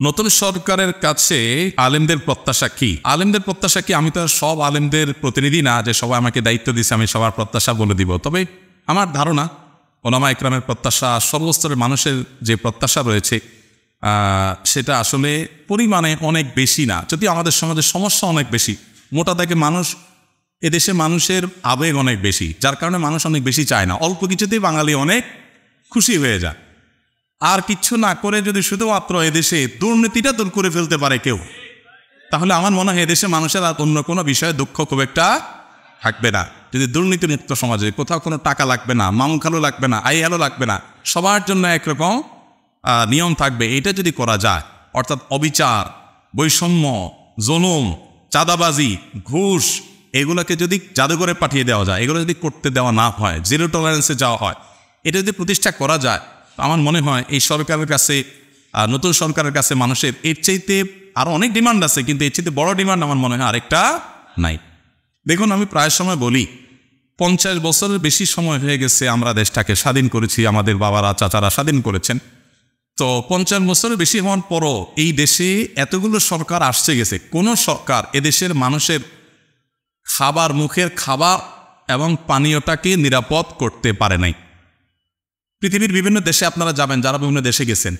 নতুন সরকারের কাছে আলেমদের প্রত্যাশা কি? আলেমদের প্রত্যাশা কি? আমি তো সব আলেমদের প্রতিনিধি না যে সবাই আমাকে দায়িত্ব দিয়েছে আমি সবার প্রত্যাশা বলে দিব। তবে আমার ধারণা ওলামা ইকরামের প্রত্যাশা, সর্বস্তরের মানুষের যে প্রত্যাশা রয়েছে সেটা আসলে পরিমাণে অনেক বেশি না, যদিও আমাদের সমাজের সমস্যা অনেক বেশি। মোটা দাগে মানুষ, এদেশে মানুষের আবেগ অনেক বেশি, যার কারণে মানুষ অনেক বেশি চায় না। অল্প কিছুতেই বাঙালি অনেক খুশি হয়ে যায়। আর কিচ্ছু না করে যদি শুধুমাত্র এদেশে দুর্নীতিটা দূর করে ফেলতে পারে কেউ, তাহলে আমার মনে হয় এদেশে মানুষের আর অন্য কোনো বিষয়ে দুঃখ খুব একটা থাকবে না। যদি দুর্নীতিমুক্ত সমাজে কোথাও কোনো টাকা লাগবে না, মামুখালো লাগবে না, আইয়ালো লাগবে না, সবার জন্য একরকম নিয়ম থাকবে, এটা যদি করা যায়, অর্থাৎ অবিচার, বৈষম্য, জুলুম, চাঁদাবাজি, ঘুষ, এগুলোকে যদি জাদুঘরে পাঠিয়ে দেওয়া যায়, এগুলো যদি করতে দেওয়া না হয়, জিরো টলারেন্সে যাওয়া হয়, এটা যদি প্রতিষ্ঠা করা যায়, আমার মনে হয় এই সরকারের কাছে, নতুন সরকারের কাছে মানুষের এর চাইতে আরও অনেক ডিমান্ড আছে, কিন্তু এর চাইতে বড় ডিমান্ড আমার মনে হয় আরেকটা নাই। দেখুন, আমি প্রায় সময় বলি 50 বছরের বেশি সময় হয়ে গেছে আমরা দেশটাকে স্বাধীন করেছি, আমাদের বাবারা চাচারা স্বাধীন করেছেন। তো 50 বছরের বেশি হওয়ার পরও এই দেশে এতগুলো সরকার আসছে গেছে, কোনো সরকার এদেশের মানুষের খাবার, মুখের খাবার এবং পানীয়টাকে নিরাপদ করতে পারে নাই। পৃথিবীর বিভিন্ন দেশে আপনারা যাবেন, যারা বিভিন্ন দেশে গেছেন,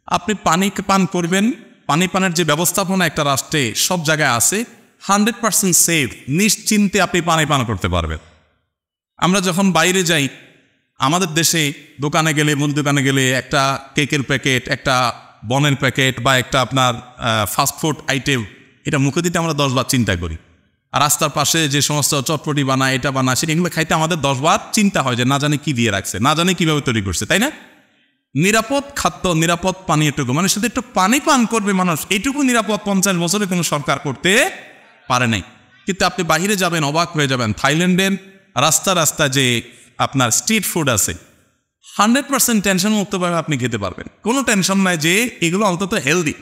আপনি পানি পান করবেন, পানি পানের যে ব্যবস্থাপনা একটা রাষ্ট্রে সব জায়গায় আছে, 100% সেফ, নিশ্চিন্তে আপনি পানি পান করতে পারবেন। আমরা যখন বাইরে যাই, আমাদের দেশে দোকানে গেলে, মুদি দোকানে গেলে একটা কেকের প্যাকেট, একটা বনের প্যাকেট বা একটা আপনার ফাস্টফুড আইটেম, এটা মুখে দিতে আমরা 10 বার চিন্তা করি। আর রাস্তার পাশে যে সমস্ত চটপটি বানায়, এটা বানায়, সেটা এগুলো খাইতে আমাদের 10 বার চিন্তা হয় যে না জানি কি দিয়ে রাখছে, না জানি কিভাবে তৈরি করছে, তাই না? নিরাপদ খাদ্য, নিরাপদ পানি, এটুকু মানে শুধু একটু পানি পান করবে মানুষ, এইটুকু নিরাপদ 50 বছরে কোনো সরকার করতে পারে নাই। কিন্তু আপনি বাহিরে যাবেন, অবাক হয়ে যাবেন। থাইল্যান্ডের রাস্তা রাস্তা যে আপনার স্ট্রিট ফুড আছে, 100% টেনশন মুক্তভাবে আপনি খেতে পারবেন, কোনো টেনশন নাই যে এগুলো অন্তত হেলদি।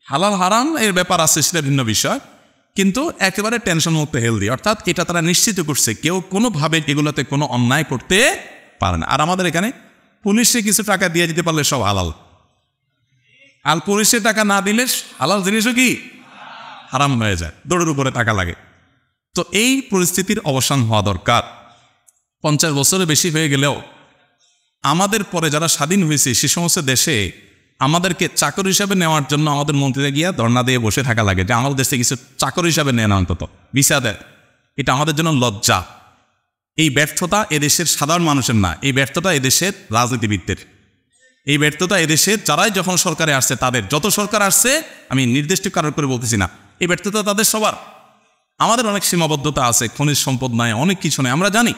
হালাল হারাম এর ব্যাপার আছে, সেটা ভিন্ন বিষয়, কিন্তু একেবারে টেনশন মুক্ত হেলদি, অর্থাৎ এটা তারা নিশ্চিত করছে কেউ কোনোভাবে এগুলোতে কোনো অন্যায় করতে পারে না। আর আমাদের এখানে পুলিশে কিছু টাকা দিয়ে দিতে পারলে সব হালাল, আর পুলিশে টাকা না দিলে হালাল জিনিসও কি হারাম হয়ে যায়, দৌড়ের উপরে টাকা লাগে। তো এই পরিস্থিতির অবসান হওয়া দরকার। 50 বছরের বেশি হয়ে গেলেও আমাদের পরে যারা স্বাধীন হয়েছে সে সমস্ত দেশে আমাদেরকে চাকর হিসাবে নেওয়ার জন্য আমাদের মন্ত্রীরা গিয়া ধর্ণা দিয়ে বসে থাকা লাগে যে আমাদের দেশে কিছু চাকর হিসাবে নেয় না, অন্তত ভিসা দেয়। এটা আমাদের জন্য লজ্জা। এই ব্যর্থতা এদেশের সাধারণ মানুষের না, এই ব্যর্থতা এদেশের রাজনীতিবিদদের, এই ব্যর্থতা এদেশের যারাই যখন সরকারে আসছে তাদের, যত সরকার আসছে, আমি নির্দিষ্ট কারণ করে বলতেছি না, এই ব্যর্থতা তাদের সবার। আমাদের অনেক সীমাবদ্ধতা আছে, খনিজ সম্পদ নাই, অনেক কিছু নেই, আমরা জানি,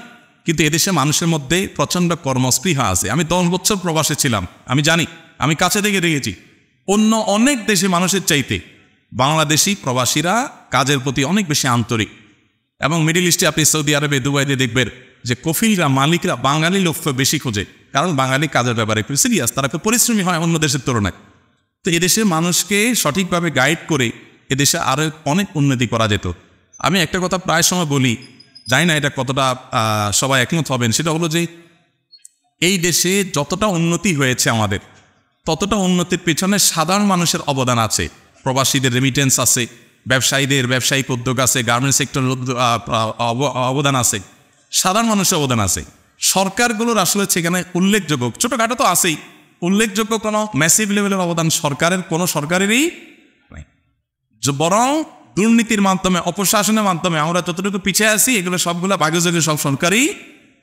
কিন্তু এদেশে মানুষের মধ্যে প্রচণ্ড কর্মস্পৃহা আছে। আমি 10 বছর প্রবাসে ছিলাম, আমি জানি, আমি কাছে থেকে দেখেছি অন্য অনেক দেশে মানুষের চাইতে বাংলাদেশি প্রবাসীরা কাজের প্রতি অনেক বেশি আন্তরিক। এবং মিডিল ইস্টে আপনি সৌদি আরবে, দুবাইতে দেখবেন যে কফিলরা, মালিকরা বাঙালি লোককে বেশি খোঁজে, কারণ বাঙালি কাজের ব্যাপারে একটু সিরিয়াস, তারা একটু পরিশ্রমী হয় অন্য দেশের তুলনায়। তো এদেশের মানুষকে সঠিকভাবে গাইড করে এদেশে আরও অনেক উন্নতি করা যেত। আমি একটা কথা প্রায় সময় বলি, জানি না এটা কতটা সবাই একমত হবেন, সেটা হলো যে এই দেশে যতটা উন্নতি হয়েছে আমাদের, ততটা উন্নতির পেছনে সাধারণ মানুষের অবদান আছে। প্রবাসীদের রেমিটেন্স আছে, ব্যবসায়ীদের ব্যবসায়িক উদ্যোগ আছে, গার্মেন্টস সেক্টরের অবদান আছে, সাধারণ মানুষের অবদান আছে। সরকারগুলোর আসলে সেখানে উল্লেখযোগ্য, ছোটোখাটো তো আছেই, উল্লেখযোগ্য কোনো ম্যাসিভ লেভেলের অবদান সরকারের, কোনো সরকারেরই নেই। বরং দুর্নীতির মাধ্যমে, অপশাসনের মাধ্যমে আমরা যতটুকু পিছিয়ে আছি, এগুলো সবগুলো ভাগ্যযোগে সব সরকারই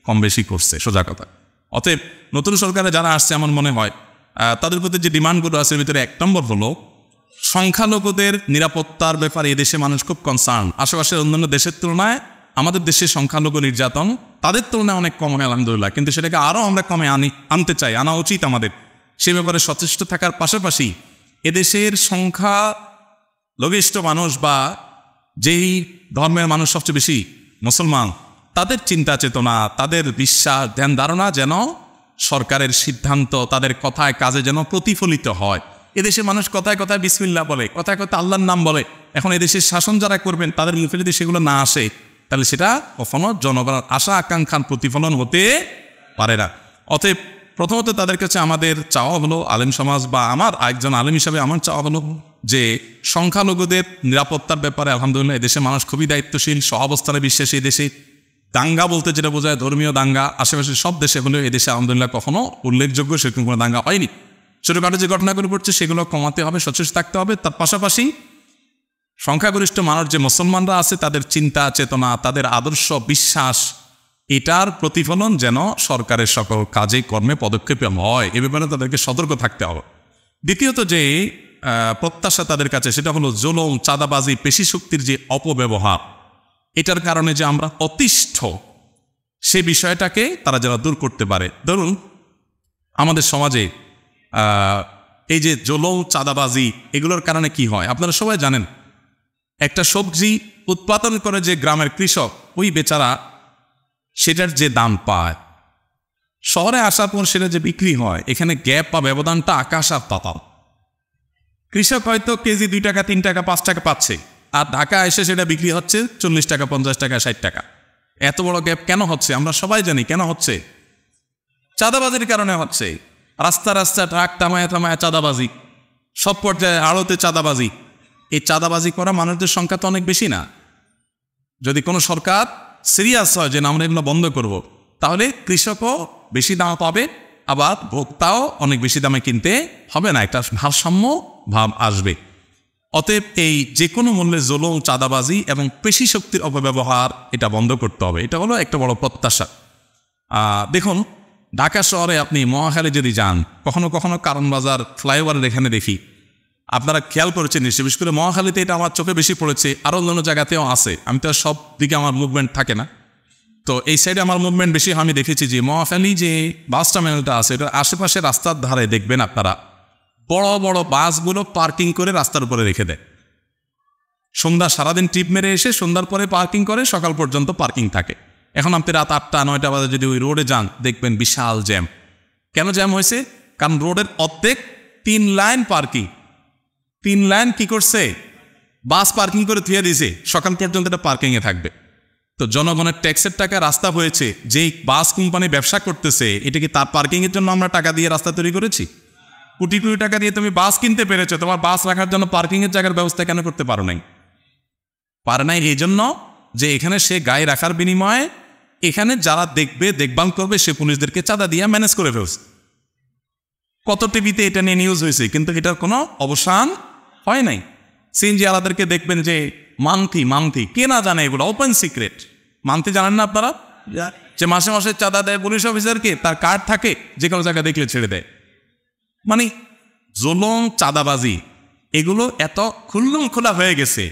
কম বেশি করছে, সোজা কথা। অতএব নতুন সরকারে যারা আসছে, আমার মনে হয় তাদের প্রতি যে ডিমান্ডগুলো আছে, এর ভিতরে 1 নম্বর হলো সংখ্যালঘুদের নিরাপত্তার ব্যাপারে এদেশে মানুষ খুব কনসার্ন। আশেপাশের অন্যান্য দেশের তুলনায় আমাদের দেশে সংখ্যালঘু নির্যাতন তাদের তুলনায় অনেক কম হয় আলহামদুলিল্লাহ, কিন্তু সেটাকে আরও আমরা কমে আনতে চাই, আনা উচিত আমাদের। সে ব্যাপারে সচেষ্ট থাকার পাশাপাশি এদেশের সংখ্যালঘিষ্ঠ মানুষ বা যেই ধর্মের মানুষ সবচেয়ে বেশি মুসলমান, তাদের চিন্তা চেতনা, তাদের বিশ্বাস, ধ্যান ধারণা যেন সরকারের সিদ্ধান্ত, তাদের কথায় কাজে যেন প্রতিফলিত হয়। এদেশের মানুষ কথায় কথায় বিসমিল্লাহ বলে, কথায় কথায় আল্লাহর নাম বলে। এখন এদেশের শাসন যারা করবেন তাদের মুখে যদি সেগুলো না আসে, তাহলে সেটা কখনো জনগণের আশা আকাঙ্ক্ষার প্রতিফলন হতে পারে না। অতএব প্রথমত তাদের কাছে আমাদের চাওয়া হলো, আলেম সমাজ বা আমার একজন আলেম হিসাবে আমার চাওয়া হলো যে সংখ্যালঘুদের নিরাপত্তার ব্যাপারে আলহামদুলিল্লাহ এদেশে মানুষ খুবই দায়িত্বশীল, সহাবস্থানে বিশ্বাসী। এদেশে দাঙ্গা বলতে যেটা বোঝায় ধর্মীয় দাঙ্গা, আশেপাশে সব দেশে হলেও এদেশে আলহামদুলিল্লাহ কখনো উল্লেখযোগ্য সেরকম কোনো দাঙ্গা হয়নি। ছোটোখাটো যে ঘটনাগুলো ঘটছে সেগুলো কমাতে হবে, সচেষ্ট থাকতে হবে। তার পাশাপাশি সংখ্যাগরিষ্ঠ মানুষ যে মুসলমানরা আছে তাদের চিন্তা চেতনা, তাদের আদর্শ বিশ্বাস, এটার প্রতিফলন যেন সরকারের সকল কাজে কর্মে পদক্ষেপে হয়, এ ব্যাপারে তাদেরকে সতর্ক থাকতে হবে। দ্বিতীয়ত যে প্রত্যাশা তাদের কাছে সেটা হলো জুলুম, চাঁদাবাজি, পেশি শক্তির যে অপব্যবহার, এটার কারণে যে আমরা অতিষ্ঠ, সে বিষয়টাকে তারা যেন দূর করতে পারে। ধরুন আমাদের সমাজে এই যে জুলুম, চাঁদাবাজি, এগুলোর কারণে কি হয় আপনারা সবাই জানেন। একটা সবজি উৎপাদন করে যে গ্রামের কৃষক, ওই বেচারা সেটার যে দাম পায়, শহরে আসার পর সেটা যে বিক্রি হয়, এখানে গ্যাপ বা ব্যবধানটা আকাশ আর পাতাল। কৃষক হয়তো কেজি 2 টাকা, 3 টাকা, 5 টাকা পাচ্ছে, আর ঢাকা এসে সেটা বিক্রি হচ্ছে 40 টাকা, 50 টাকা, 60 টাকা। এত বড় গ্যাপ কেন হচ্ছে আমরা সবাই জানি কেন হচ্ছে। চাঁদাবাজির কারণে হচ্ছে। রাস্তা রাস্তা ট্রাক থামায় থামায় চাঁদাবাজি, সব পর্যায়ে আড়তে চাঁদাবাজি। এই চাঁদাবাজি করা মানুষদের সংখ্যা তো অনেক বেশি না। যদি কোনো সরকার সিরিয়াস হয় যে না আমরা এগুলো বন্ধ করব, তাহলে কৃষকও বেশি দাম পাবে, আবার ভোক্তাও অনেক বেশি দামে কিনতে হবে না, একটা ভারসাম্য ভাব আসবে। অতএব এই যে কোনো মূল্যে জুলুম, চাঁদাবাজি এবং পেশি শক্তির অপব্যবহার এটা বন্ধ করতে হবে। এটা হলো একটা বড় প্রত্যাশা। দেখুন ঢাকা শহরে আপনি মহাখালী যদি যান, কখনো কখনো কারণ বাজার ফ্লাইওভারের এখানে দেখি, আপনারা খেয়াল করেছেন নিশ্চয়ই, বিশেষ করে মহাখালীতে এটা আমার চোখে বেশি পড়েছে, আরও অন্যান্য জায়গাতেও আছে। আমি তো সব দিকে আমার মুভমেন্ট থাকে না, তো এই সাইডে আমার মুভমেন্ট বেশি। আমি দেখেছি যে মহাখালী যে বাস টার্মিনালটা আছে, এটার আশেপাশে রাস্তার ধারে দেখবেন আপনারা বড় বড় বাসগুলো পার্কিং করে রাস্তার উপরে রেখে দেয়। সন্ধ্যা সারাদিন ট্রিপ মেরে এসে সন্ধ্যার পরে পার্কিং করে, সকাল পর্যন্ত পার্কিং থাকে। এখন আপনি রাত 8টা 9টা বাজে যদি ওই রোডে যান, দেখবেন বিশাল জ্যাম। কেন জ্যাম হয়েছে? কারণ রোডের অর্ধেক 3 লাইন পার্কিং। 3 লাইন কি করছে? বাস পার্কিং করে থুয়ে দিয়েছে, সকাল পর্যন্ত এটা পার্কিংয়ে থাকবে। তো জনগণের ট্যাক্সের টাকা রাস্তা হয়েছে, যেই বাস কোম্পানি ব্যবসা করতেছে, এটা কি তার পার্কিংয়ের জন্য আমরা টাকা দিয়ে রাস্তা তৈরি করেছি? কোটি কোটি টাকা দিয়ে তুমি বাস কিনতে পেরেছো, তোমার বাস রাখার জন্য পার্কিংয়ের জায়গার ব্যবস্থা কেন করতে পারো নাই? পারে নাই এই জন্য যে এখানে সে গায়ে রাখার বিনিময়ে এখানে যারা দেখবে, দেখভাল করবে, সে পুলিশদেরকে চাঁদা দিয়ে ম্যানেজ করে ফেলছে। কত টিভিতে এটা নিয়ে নিউজ হয়েছে, কিন্তু এটার কোনো অবসান হয় নাই। সিএনজি আলাদেরকে দেখবেন যে মান্থি কে না জানে, এগুলো ওপেন সিক্রেট। মান্থি জানেন না আপনারা? যে মাসে মাসে চাঁদা দেয় পুলিশ অফিসারকে, তার কার্ড থাকে, যে কোনো জায়গায় দেখলে ছেড়ে দেয়। মানে জুলুম, চাঁদাবাজি এগুলো এত খুল্লুম খোলা হয়ে গেছে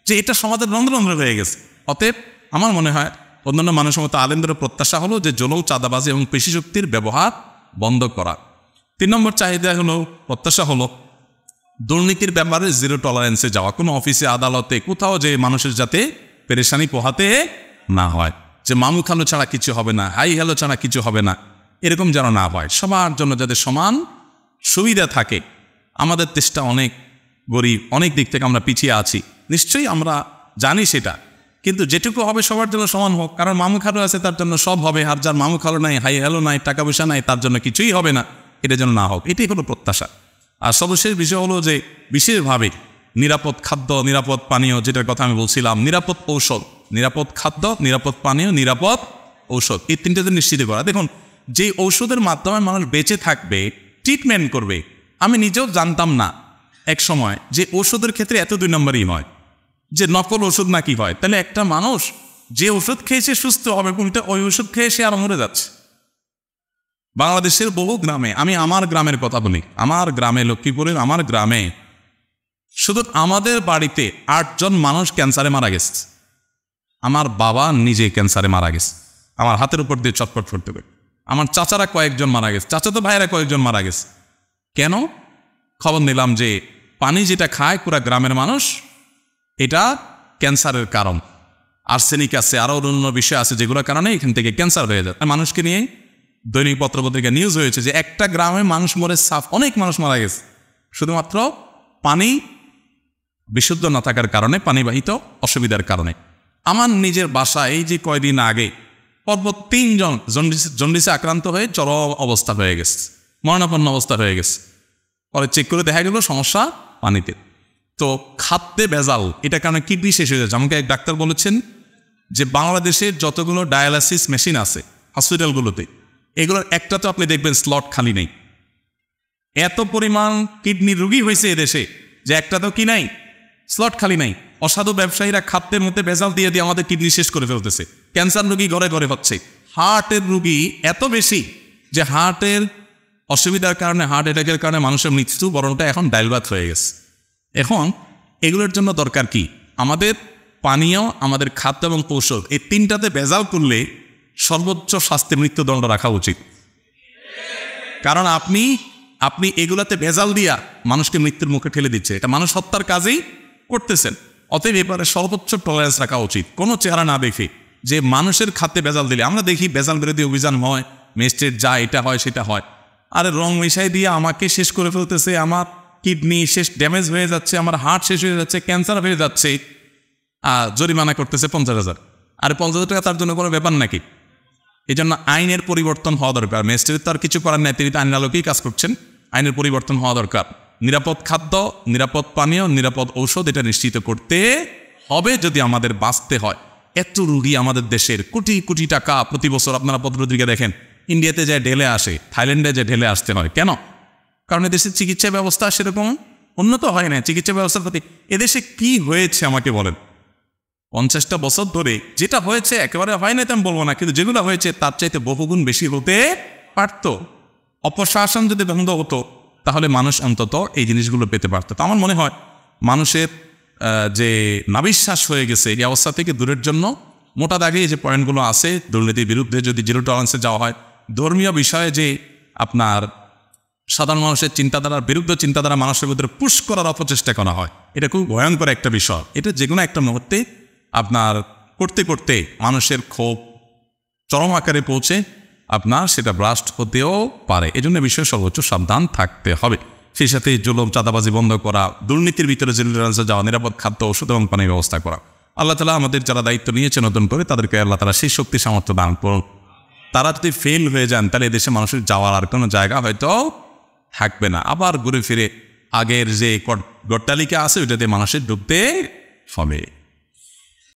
যে এটা সমাজের রন্ধ্র হয়ে গেছে। অতএব আমার মনে হয় অন্যান্য মানুষের মতো আলেমদের প্রত্যাশা হলো যে জুলুম, চাঁদাবাজি এবং পেশি শক্তির ব্যবহার বন্ধ করা। 3 নম্বর চাহিদা হলো, প্রত্যাশা হলো দুর্নীতির ব্যাপারে 0 টলারেন্সে যাওয়া। কোনো অফিসে, আদালতে, কোথাও যে মানুষের যাতে পেরেশানি পোহাতে না হয়, যে মামু খালো ছাড়া কিছু হবে না, হাই হ্যালো ছাড়া কিছু হবে না, এরকম যেন না হয়। সবার জন্য যাতে সমান সুবিধা থাকে। আমাদের দেশটা অনেক গরিব, অনেক দিক থেকে আমরা পিছিয়ে আছি, নিশ্চয়ই আমরা জানি সেটা, কিন্তু যেটুকু হবে সবার জন্য সমান হোক। কারণ মামু খালো আছে তার জন্য সব হবে, আর যার মামু খালো নাই, হাই হ্যালো নাই, টাকা পয়সা নাই, তার জন্য কিছুই হবে না, এটা যেন না হোক। এটাই হলো প্রত্যাশা। আর সর্বশেষ বিষয় হলো যে বিশেষভাবে নিরাপদ খাদ্য, নিরাপদ পানীয়, যেটার কথা আমি বলছিলাম, নিরাপদ ঔষধ, নিরাপদ খাদ্য, নিরাপদ পানীয়, নিরাপদ ঔষধ, এই 3টাতে নিশ্চিত করা। দেখুন যে ঔষধের মাধ্যমে মানুষ বেঁচে থাকবে, ট্রিটমেন্ট করবে, আমি নিজেও জানতাম না এক সময় যে ওষুধের ক্ষেত্রে এত 2 নম্বরই হয়, যে নকল ওষুধ নাকি হয়। তাহলে একটা মানুষ যে ওষুধ খেয়েছে সুস্থ হবে, উল্টে ওই ওষুধ খেয়ে সে আর মরে যাচ্ছে। বাংলাদেশের বহু গ্রামে, আমি আমার গ্রামের কথা বলি, আমার গ্রামে, লক্ষ্মীপুরের আমার গ্রামে শুধু আমাদের বাড়িতে 8 জন মানুষ ক্যান্সারে মারা গেছে। আমার বাবা নিজে ক্যান্সারে মারা গেছে, আমার হাতের উপর দিয়ে চটপট করতে পারে। আমার চাচারা কয়েকজন মারা গেছে, চাচাতো ভাইয়েরা কয়েকজন মারা গেছে। কেন? খবর নিলাম যে পানি যেটা খায় পুরা গ্রামের মানুষ, এটা ক্যান্সারের কারণ। আর্সেনিক আছে, আরও অন্য বিষয় আছে, যেগুলোর কারণে এখান থেকে ক্যান্সার হয়ে যায়। মানুষকে নিয়ে দৈনিক পত্রপত্রিকা নিউজ হয়েছে যে একটা গ্রামে মানুষ মরে সাফ, অনেক মানুষ মারা গেছে শুধুমাত্র পানি বিশুদ্ধ না থাকার কারণে, পানিবাহিত অসুবিধার কারণে। আমার নিজের বাসা এই যে কয়দিন আগে পরপর 3 জন জন্ডিসে আক্রান্ত হয়ে চরম অবস্থা হয়ে গেছে, মরণাপন্ন অবস্থা হয়ে গেছে। পরে চেক করে দেখা গেল সমস্যা পানিতে। তো খাদ্যে ভেজাল, এটা কারণে কিডনি শেষ হয়ে যাচ্ছে। আমাকে এক ডাক্তার বলেছেন যে বাংলাদেশের যতগুলো ডায়ালাসিস মেশিন আছে হসপিটালগুলোতে, এগুলোর একটা তো আপনি দেখবেন স্লট খালি নেই। এত পরিমাণ কিডনি রোগী হয়েছে এদেশে যে একটা তো কি নাই, স্লট খালি নাই। অসাধু ব্যবসায়ীরা খাদ্যের মধ্যে ভেজাল দিয়ে দিয়ে আমাদের কিডনি শেষ করে ফেলতেছে। ক্যান্সার রোগী ঘরে ঘরে হচ্ছে। হার্টের রোগী এত বেশি যে হার্টের অসুবিধার কারণে, হার্ট অ্যাটাকের কারণে মানুষের মৃত্যু বরণটা এখন ডাইলবাত হয়ে গেছে। এখন এগুলোর জন্য দরকার কি? আমাদের পানীয়, আমাদের খাদ্য এবং কৌশল, এই তিনটাতে ভেজাল করলে সর্বোচ্চ শাস্তি মৃত্যুদণ্ড রাখা উচিত। কারণ আপনি এগুলাতে ভেজাল দিয়া মানুষকে মৃত্যুর মুখে ঠেলে দিচ্ছে, এটা মানুষ হত্যার কাজেই করতেছেন। অতএব এবারে সর্বোচ্চ টলারেন্স রাখা উচিত, কোনো চেহারা না দেখে যে মানুষের খাদ্যে ভেজাল দিলে। আমরা দেখি ভেজাল বিরোধী অভিযান হয়, ম্যাজিস্ট্রেট যা এটা হয় সেটা হয়, আরে রং মিশাই দিয়ে আমাকে শেষ করে ফেলতেছে, আমার কিডনি শেষ, ড্যামেজ হয়ে যাচ্ছে, আমার হার্ট শেষ হয়ে যাচ্ছে, ক্যান্সার হয়ে যাচ্ছে, জরিমানা করতেছে 50,000। আর 50,000 টাকা তার জন্য কোনো ব্যাপার নাকি? এই জন্য আইনের পরিবর্তন হওয়া দরকার। ম্যাজিস্ট্রেট তো আর কিছু করার নাই, তিনি তো আইনের আলোকেই কাজ করছেন। আইনের পরিবর্তন হওয়া দরকার। নিরাপদ খাদ্য, নিরাপদ পানীয়, নিরাপদ ঔষধ, এটা নিশ্চিত করতে হবে যদি আমাদের বাঁচতে হয়। এত রুগী আমাদের দেশের, কোটি কোটি টাকা প্রতি বছর আপনারা পত্রপত্রিকা দেখেন, ইন্ডিয়াতে যায় ঢেলে আসে, থাইল্যান্ডে যায় ঢেলে আসতে হয়। কেন? কারণ এদেশের চিকিৎসা ব্যবস্থা সেরকম উন্নত হয় না। চিকিৎসা ব্যবস্থার প্রতি এদেশে কি হয়েছে আমাকে বলেন? 50টা বছর ধরে যেটা হয়েছে একেবারে হয় না তেমন বলবো না, কিন্তু যেগুলো হয়েছে তার চাইতে বহুগুণ বেশি হতে পারত। অপশাসন যদি বন্ধ হতো তাহলে মানুষ অন্তত এই জিনিসগুলো পেতে পারত। তো আমার মনে হয় মানুষের যে নাবিশ্বাস হয়ে গেছে এই অবস্থা থেকে দূরের জন্য মোটা দাগে যে পয়েন্টগুলো আছে, দুর্নীতির বিরুদ্ধে যদি জিরো টলারেন্সে যাওয়া হয়, ধর্মীয় বিষয়ে যে আপনার সাধারণ মানুষের চিন্তাধারার বিরুদ্ধে চিন্তাধারা মানুষের ভিতরে পুশ করার অপচেষ্টা করা হয়, এটা খুব ভয়ঙ্কর একটা বিষয়। এটা যে কোনো একটা মুহূর্তে আপনার করতে করতে মানুষের ক্ষোভ চরম আকারে পৌঁছে আপনার সেটা ব্লাস্ট হতেও পারে। এজন্য বিষয়ে সর্বোচ্চ সাবধান থাকতে হবে। সেই সাথে জুলুম, চাঁদাবাজি বন্ধ করা, দুর্নীতির ভিতরে জেনারেলসে যাওয়া, নিরাপদ খাদ্য, ওষুধ এবং পানির ব্যবস্থা করা। আল্লাহ তালা আমাদের যারা দায়িত্ব নিয়েছে নতুন করে, তাদেরকে আল্লাহ তালা সেই শক্তি সামর্থ্য দান করুন। তারা যদি ফেল হয়ে যান তাহলে এদেশে মানুষের যাওয়ার আর কোনো জায়গা হয়তো থাকবে না। আবার ঘুরে ফিরে আগের যে গট্টালিকা আছে ওইটাতে মানুষের ডুবতে হবে।